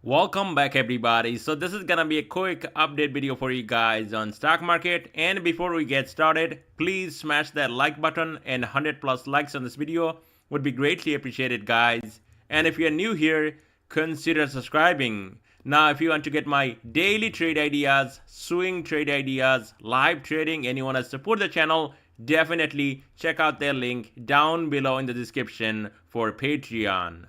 Welcome back everybody. So this is gonna be a quick update video for you guys on stock market, and before we get started, please smash that like button, and 100 plus likes on this video would be greatly appreciated guys. And if you're new here, consider subscribing. Now if you want to get my daily trade ideas, swing trade ideas, live trading, and you want to support the channel, definitely check out their link down below in the description for Patreon.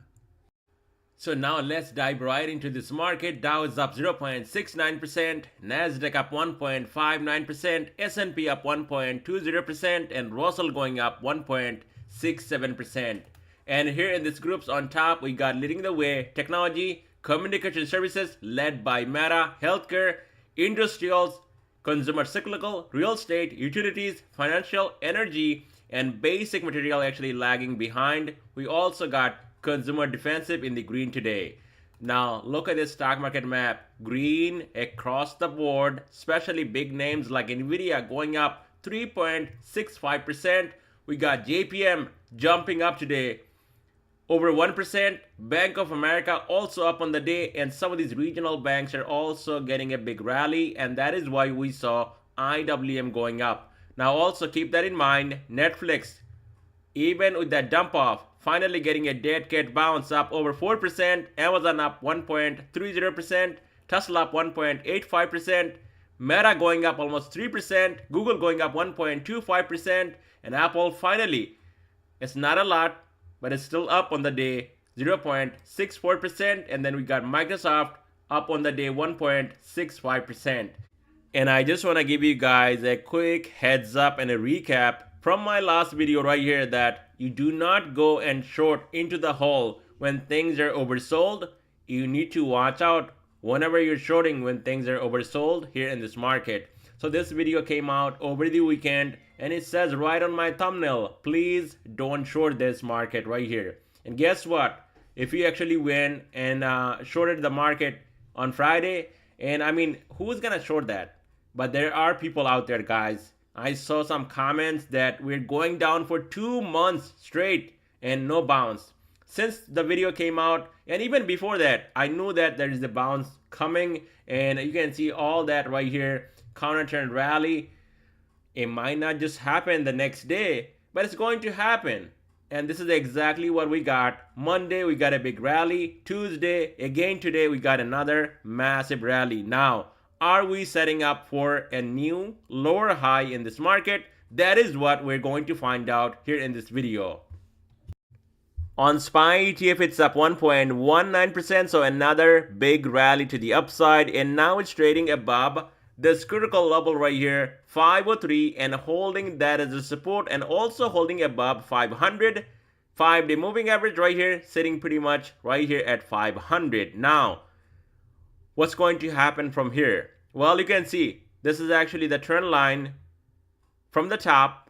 So now let's dive right into this market. Dow is up 0.69%, Nasdaq up 1.59%, S&P up 1.20%, and Russell going up 1.67%. And here in this groups on top, we got leading the way technology, communication services led by Meta, healthcare, industrials, consumer cyclical, real estate, utilities, financial, energy, and basic material actually lagging behind. We also got consumer defensive in the green today. Now look at this stock market map. Green across the board, especially big names like Nvidia going up 3.65%. We got JPM jumping up today over 1%. Bank of America also up on the day, and some of these regional banks are also getting a big rally, and that is why we saw IWM going up. Now also keep that in mind, Netflix, even with that dump off, finally getting a dead cat bounce up over 4%, Amazon up 1.30%, Tesla up 1.85%, Meta going up almost 3%, Google going up 1.25%, and Apple finally, it's not a lot, but it's still up on the day 0.64%, and then we got Microsoft up on the day 1.65%. And I just want to give you guys a quick heads up and a recap from my last video right here that you do not go and short into the hole when things are oversold. You need to watch out whenever you're shorting when things are oversold here in this market. So this video came out over the weekend, and it says right on my thumbnail, please don't short this market right here. And guess what? If you actually went and shorted the market on Friday, and I mean, who's gonna short that? But there are people out there, guys. I saw some comments that we're going down for 2 months straight and no bounce. Since the video came out, and even before that, I knew that there is a bounce coming, and you can see all that right here. Counter trend rally. It might not just happen the next day, but it's going to happen. And this is exactly what we got. Monday, we got a big rally. Tuesday, again today, we got another massive rally. Now, are we setting up for a new lower high in this market? That is what we're going to find out here in this video. On SPY ETF, it's up 1.19%, so another big rally to the upside, and now it's trading above this critical level right here, 503, and holding that as a support, and also holding above 500. 5-day moving average right here, sitting pretty much right here at 500. Now, what's going to happen from here? Well, you can see this is actually the trend line from the top,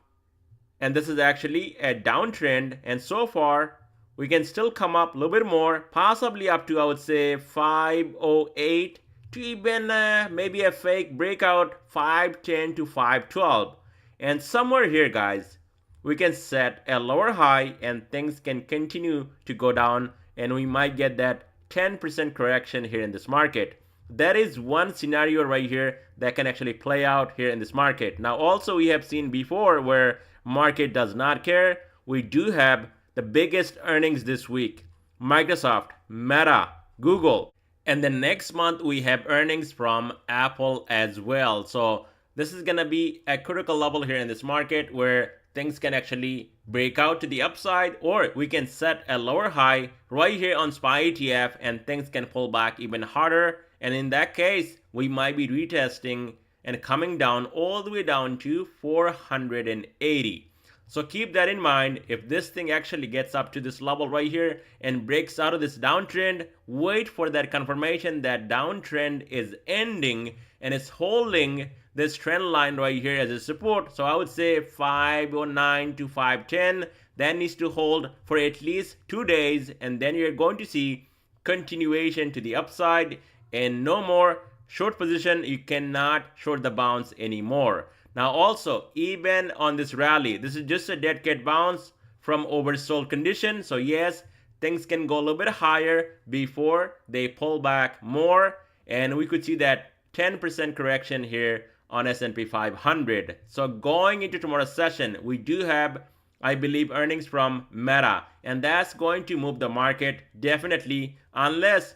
and this is actually a downtrend, and so far we can still come up a little bit more, possibly up to, I would say, 508 to even maybe a fake breakout 510 to 512. And somewhere here, guys, we can set a lower high and things can continue to go down, and we might get that 10% correction here in this market. That is one scenario right here that can actually play out here in this market. Now also we have seen before where market does not care. We do have the biggest earnings this week: Microsoft, Meta, Google, and then next month we have earnings from Apple as well. So this is gonna be a critical level here in this market where things can actually break out to the upside, or we can set a lower high right here on SPY ETF and things can pull back even harder. And in that case, we might be retesting and coming down all the way down to 480. So keep that in mind. If this thing actually gets up to this level right here and breaks out of this downtrend, wait for that confirmation that downtrend is ending and it's holding this trend line right here as a support. So I would say 509 to 510. That needs to hold for at least 2 days, and then you're going to see continuation to the upside and no more short position. You cannot short the bounce anymore. Now also, even on this rally, this is just a dead cat bounce from oversold condition. So yes, things can go a little bit higher before they pull back more, and we could see that 10% correction here on S&P 500. So going into tomorrow's session, we do have, I believe, earnings from Meta, and that's going to move the market definitely. Unless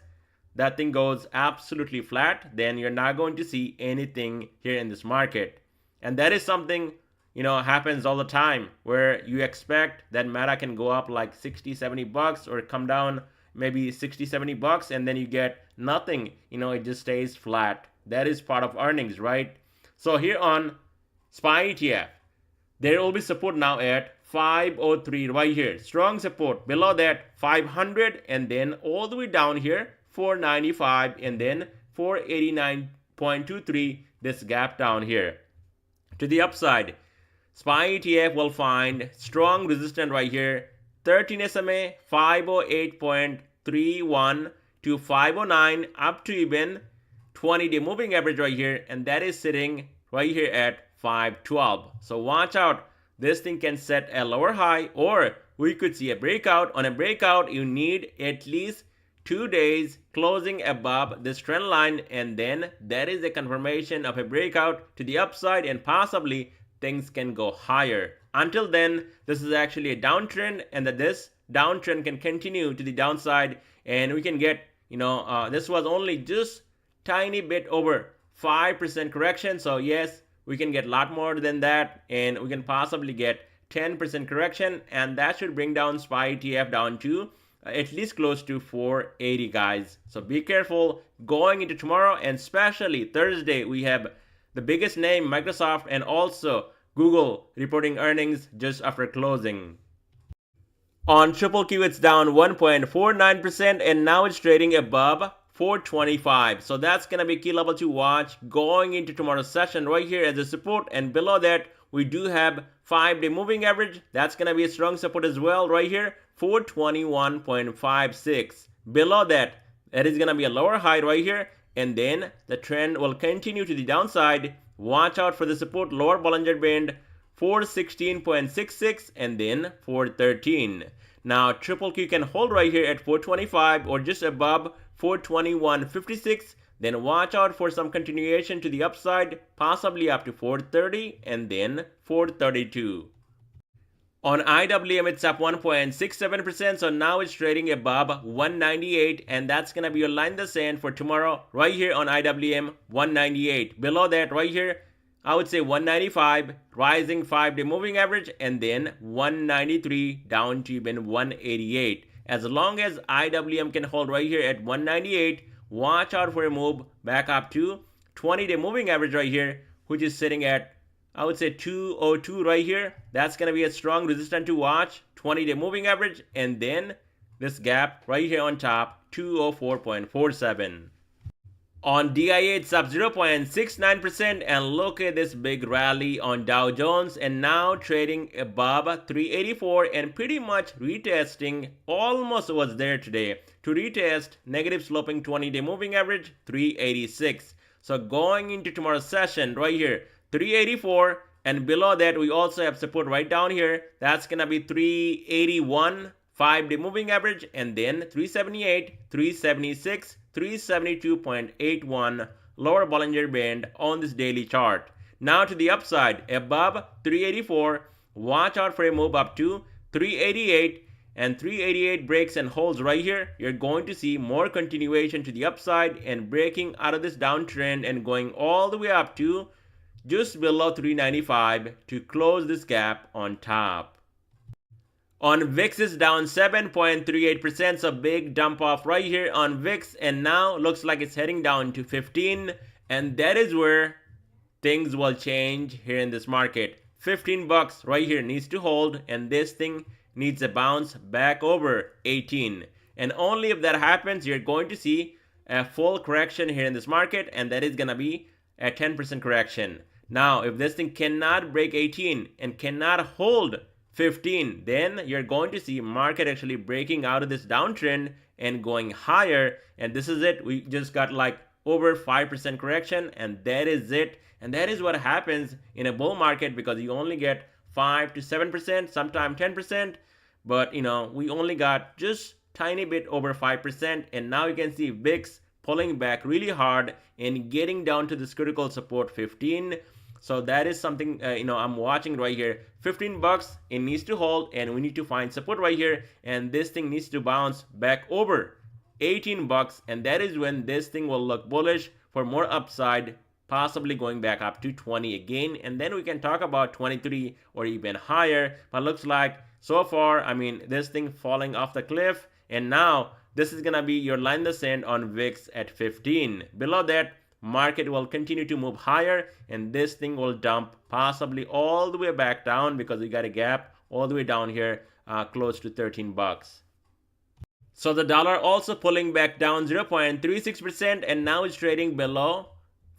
that thing goes absolutely flat, then you're not going to see anything here in this market. And that is something, happens all the time, where you expect that Meta can go up like 60, 70 bucks or come down maybe 60, 70 bucks, and then you get nothing. It just stays flat. That is part of earnings, right? So here on SPY ETF, there will be support now at 503 right here. Strong support. Below that, 500, and then all the way down here, 495, and then 489.23, this gap down here. To the upside, SPY ETF will find strong resistance right here. 13 SMA, 508.31 to 509, up to even 20-day moving average right here, and that is sitting right here at 512. So watch out. This thing can set a lower high, or we could see a breakout. On a breakout, you need at least 2 days closing above this trend line, and then that is a confirmation of a breakout to the upside, and possibly things can go higher. Until then, this is actually a downtrend, and that this downtrend can continue to the downside, and we can get, this was only just tiny bit over 5% correction. So yes, we can get a lot more than that, and we can possibly get 10% correction, and that should bring down SPY ETF down to at least close to 480, guys. So be careful going into tomorrow, and especially Thursday. We have the biggest name, Microsoft, and also Google reporting earnings just after closing. On QQQ, it's down 1.49%, and now it's trading above 425. So that's going to be key level to watch going into tomorrow's session right here as a support. And below that, we do have 5-day moving average. That's going to be a strong support as well right here, 421.56. Below that, that is going to be a lower high right here. And then the trend will continue to the downside. Watch out for the support, lower Bollinger Band, 416.66, and then 413. Now QQQ can hold right here at 425 or just above 421.56. Then watch out for some continuation to the upside, possibly up to 430 and then 432. On IWM, it's up 1.67%, so now it's trading above 198, and that's going to be your line in the sand for tomorrow right here on IWM, 198. Below that right here, I would say 195, rising 5-day moving average, and then 193 down to even 188. As long as IWM can hold right here at 198, watch out for a move back up to 20-day moving average right here, which is sitting at, I would say, 202 right here. That's going to be a strong resistance to watch, 20-day moving average, and then this gap right here on top, 204.47. On DIA, it's up 0.69%, and look at this big rally on Dow Jones, and now trading above 384 and pretty much retesting, almost was there today, to retest negative sloping 20-day moving average, 386. So going into tomorrow's session right here, 384, and below that we also have support right down here. That's gonna be 381 5-day moving average, and then 378, 376, 372.81 lower Bollinger Band on this daily chart. Now to the upside, above 384, watch out for a move up to 388, and 388 breaks and holds right here. You're going to see more continuation to the upside and breaking out of this downtrend and going all the way up to just below 395 to close this gap on top. On VIX, is down 7.38%, so big dump off right here on VIX, and now looks like it's heading down to 15, and that is where things will change here in this market. 15 bucks right here needs to hold, and this thing needs a bounce back over 18. And only if that happens, you're going to see a full correction here in this market, and that is gonna be a 10% correction. Now, if this thing cannot break 18 and cannot hold 15, then you're going to see market actually breaking out of this downtrend and going higher. And this is it. We just got like over 5% correction, and that is it. And that is what happens in a bull market, because you only get 5 to 7%, sometimes 10%. But we only got just tiny bit over 5%, and now you can see VIX pulling back really hard and getting down to this critical support 15. So that is something I'm watching right here. 15 bucks, it needs to hold, and we need to find support right here, and this thing needs to bounce back over 18 bucks, and that is when this thing will look bullish for more upside, possibly going back up to 20 again, and then we can talk about 23 or even higher. But looks like so far, I mean, this thing falling off the cliff, and now this is gonna be your line in the sand on VIX at 15. Below that, market will continue to move higher, and this thing will dump possibly all the way back down because we got a gap all the way down here close to 13 bucks. So the dollar also pulling back down 0.36%, and now it's trading below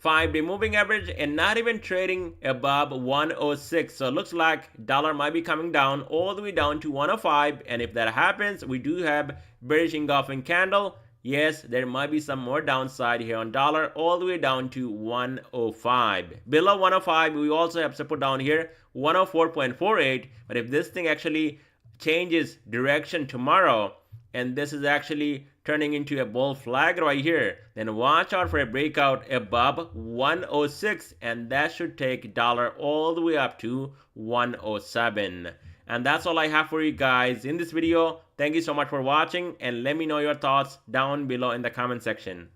5-day moving average and not even trading above 106. So it looks like dollar might be coming down all the way down to 105, and if that happens, we do have bearish engulfing candle. Yes, there might be some more downside here on dollar all the way down to 105. Below 105, we also have support down here, 104.48. But if this thing actually changes direction tomorrow, and this is actually turning into a bull flag right here, then watch out for a breakout above 106, and that should take dollar all the way up to 107. And that's all I have for you guys in this video. Thank you so much for watching, and let me know your thoughts down below in the comment section.